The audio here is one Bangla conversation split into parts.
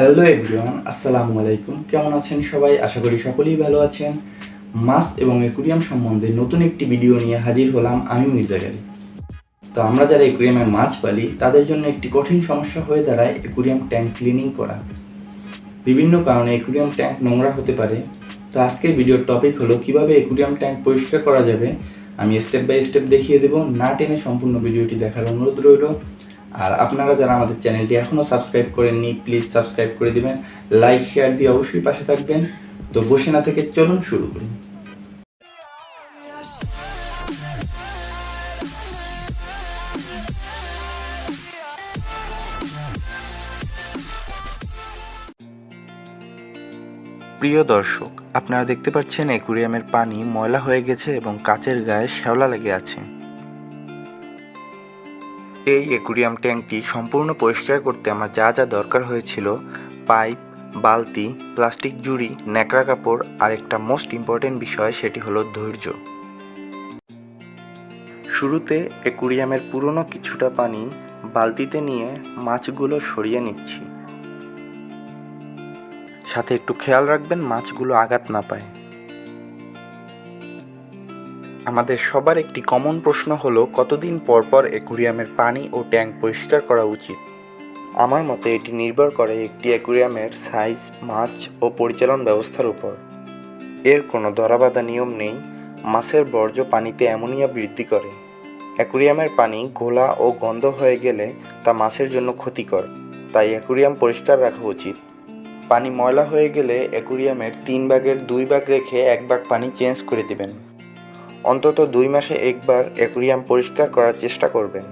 হ্যালো এভরিওয়ান, আসসালামু আলাইকুম। কেমন আছেন সবাই? আশা করি সকলেই ভালো আছেন। মাছ এবং অ্যাকুরিয়াম সম্বন্ধে নতুন একটি ভিডিও নিয়ে হাজির হলাম আমি মির্জা গালি। তো আমরা যারা অ্যাকুরিয়ামের মাছ পালি তাদের জন্য একটি কঠিন সমস্যা হয়ে দাঁড়ায় অ্যাকুরিয়াম ট্যাঙ্ক ক্লিনিং করা। বিভিন্ন কারণে অ্যাকুরিয়াম ট্যাঙ্ক নোংরা হতে পারে। তো আজকের ভিডিওর টপিক হলো কিভাবে অ্যাকুরিয়াম ট্যাঙ্ক পরিষ্কার করা যাবে। আমি স্টেপ বাই স্টেপ দেখিয়ে দেব, না টেনে সম্পূর্ণ ভিডিওটি দেখার অনুরোধ রইল। আর আপনারা যারা আমাদের চ্যানেলটি এখনও সাবস্ক্রাইব করেননি প্লিজ সাবস্ক্রাইব করে দিবেন, লাইক শেয়ার দিয়ে অবশ্যই পাশে থাকবেন। তো বসে না থেকে চলুন শুরু করি। প্রিয় দর্শক, আপনারা দেখতে পাচ্ছেন অ্যাকুরিয়ামের পানি ময়লা হয়ে গেছে এবং কাচের গায়ে শ্যাওলা লেগে আছে। এই অ্যাকুরিয়াম ট্যাঙ্কটি সম্পূর্ণ পরিষ্কার করতে আমার যা যা দরকার হয়েছিল, পাইপ, বালতি, প্লাস্টিক জুড়ি, ন্যাকড়া কাপড়, আর একটা মোস্ট ইম্পর্টেন্ট বিষয় সেটি হলো ধৈর্য। শুরুতে অ্যাকুরিয়ামের পুরনো কিছুটা পানি বালতিতে নিয়ে মাছগুলো সরিয়ে নিচ্ছি। সাথে একটু খেয়াল রাখবেন মাছগুলো আঘাত না পায়। আমাদের সবার একটি কমন প্রশ্ন হলো কতদিন পর পর অ্যাকুরিয়ামের পানি ও ট্যাঙ্ক পরিষ্কার করা উচিত। আমার মতে এটি নির্ভর করে একটি অ্যাকুরিয়ামের সাইজ, মাছ ও পরিচালন ব্যবস্থার উপর। এর কোনো ধরাবাঁধা নিয়ম নেই। মাছের বর্জ্য পানিতে অ্যামোনিয়া বৃদ্ধি করে। অ্যাকুরিয়ামের পানি ঘোলা ও গন্ধ হয়ে গেলে তা মাছের জন্য ক্ষতিকর, তাই অ্যাকুরিয়াম পরিষ্কার রাখা উচিত। পানি ময়লা হয়ে গেলে অ্যাকুরিয়ামের 3 ভাগের 2 ভাগ রেখে 1 ভাগ পানি চেঞ্জ করে দিবেন। অন্তত 2 মাসে একবার অ্যাকুরিয়াম পরিষ্কার করার চেষ্টা করবেন।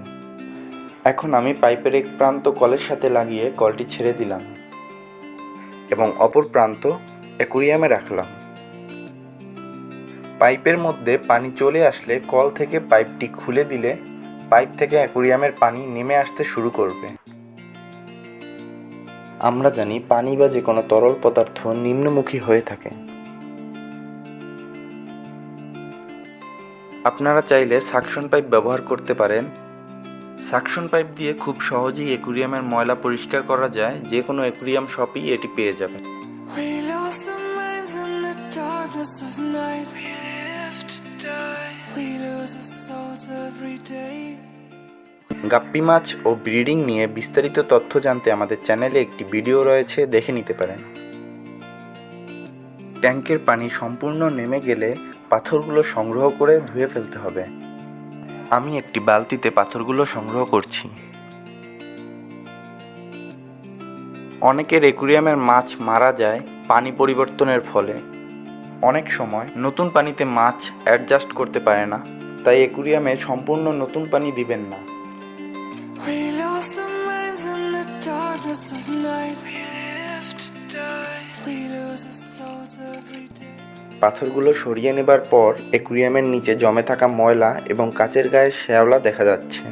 এখন আমি পাইপের এক প্রান্ত কলের সাথে লাগিয়ে কলটি ছেড়ে দিলাম এবং অপর প্রান্ত অ্যাকুরিয়ামে রাখলাম। পাইপের মধ্যে পানি চলে আসলে কল থেকে পাইপটি খুলে দিলে পাইপ থেকে অ্যাকুরিয়ামের পানি নেমে আসতে শুরু করবে। আমরা জানি পানি বা যে কোনো তরল পদার্থ নিম্নমুখী হয়ে থাকে। আপনারা চাইলে সাকশন পাইপ ব্যবহার করতে পারেন। সাকশন পাইপ দিয়ে খুব সহজেই অ্যাকুরিয়ামের ময়লা পরিষ্কার করা যায়। যে কোনো অ্যাকুরিয়াম শপেই এটি পেয়ে যাবেন। গাপ্পি মাছ ও ব্রিডিং নিয়ে বিস্তারিত তথ্য জানতে আমাদের চ্যানেলে একটি ভিডিও রয়েছে, দেখে নিতে পারেন। ট্যাঙ্কের পানি সম্পূর্ণ নেমে গেলে পাথরগুলো সংগ্রহ করে ধুয়ে ফেলতে হবে। আমি একটি বালতিতে পাথরগুলো সংগ্রহ করছি। অনেকের অ্যাকুরিয়ামের মাছ মারা যায় পানি পরিবর্তনের ফলে। অনেক সময় নতুন পানিতে মাছ অ্যাডজাস্ট করতে পারে না, তাই অ্যাকুরিয়ামে সম্পূর্ণ নতুন পানি দিবেন না। পাথরগুলো সরিয়ে নেবার পর অ্যাকুরিয়ামের নিচে জমে থাকা ময়লা এবং কাচের গায়ে শ্যাওলা দেখা যাচ্ছে।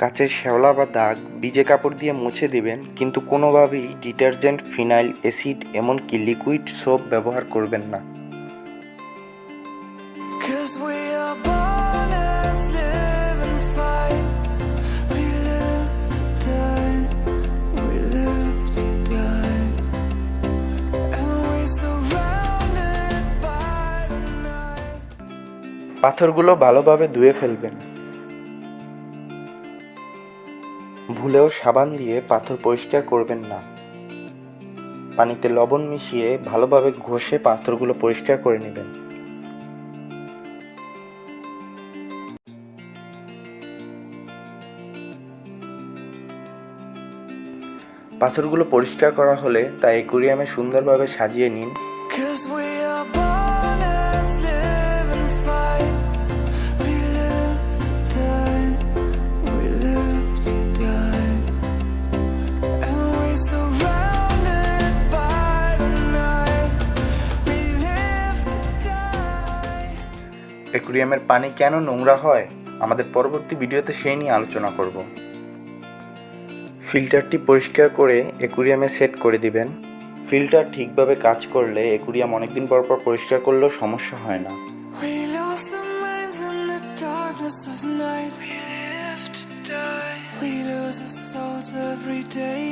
কাচের শ্যাওলা বা দাগ ভিজে কাপড় দিয়ে মুছে দিবেন, কিন্তু কোনোভাবেই ডিটারজেন্ট, ফিনাইল, অ্যাসিড এমনকি লিকুইড সোপ ব্যবহার করবেন না। পাথরগুলো ভালোভাবে ধুয়ে ফেলবেন। ভুলেও সাবান দিয়ে পাথর পরিষ্কার করবেন না। পানিতে লবণ মিশিয়ে ভালোভাবে ঘষে পাথরগুলো পরিষ্কার করে নেবেন। পাথরগুলো পরিষ্কার করা হলে তা অ্যাকুরিয়ামে সুন্দরভাবে সাজিয়ে নিন। অ্যাকুরিয়ামের পানি কেন নোংরা হয় আমাদের পরবর্তী ভিডিওতে সেই নিয়ে আলোচনা করব। ফিল্টারটি পরিষ্কার করে অ্যাকুরিয়ামে সেট করে দিবেন। ফিল্টার ঠিকভাবে কাজ করলে অ্যাকুরিয়াম অনেকদিন পর পর পরিষ্কার করলেও সমস্যা হয় না। We We lose our souls every day.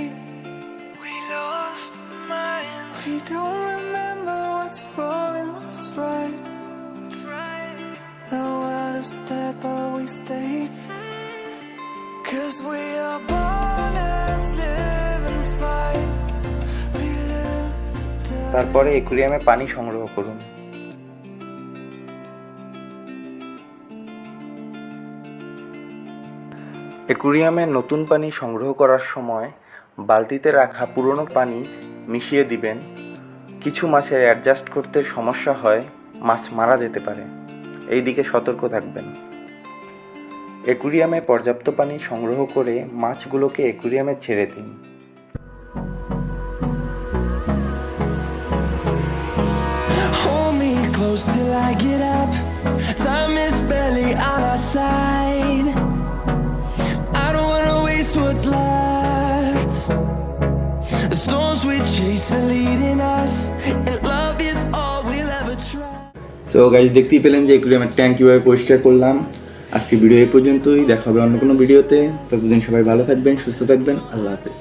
We lost minds. We don't remember what's wrong and what's right. The world is dead but we stay. 'Cause we are born as living fights. We live to die. তারপরে অ্যাকুয়ারিয়ামে পানি সংগ্রহ করুন। অ্যাকুয়ারিয়ামে নতুন পানি সংগ্রহ করার সময় বালতিতে রাখা পুরনো পানি মিশিয়ে দিবেন। কিছু মাছের অ্যাডজাস্ট করতে সমস্যা হয়, মাছ মারা যেতে পারে, এই দিকে সতর্ক থাকবেন। অ্যাকুয়ারিয়ামে পর্যাপ্ত পানি সংগ্রহ করে মাছগুলোকে অ্যাকুয়ারিয়ামে ছেড়ে দিন। Hold me close till I get up. Time is barely on our side. I don't wanna waste what's left. The storms we chase are leading us, and love is all we'll ever try. So guys, দেখতেই পেলেন যে অ্যাকুয়ারিয়ামের ট্যাঙ্ক কীভাবে পরিষ্কার করলাম। আজকে ভিডিও এই পর্যন্তই, দেখা হবে অন্য কোনো ভিডিওতে। ততদিন সবাই ভালো থাকবেন, সুস্থ থাকবেন। আল্লাহ হাফেজ।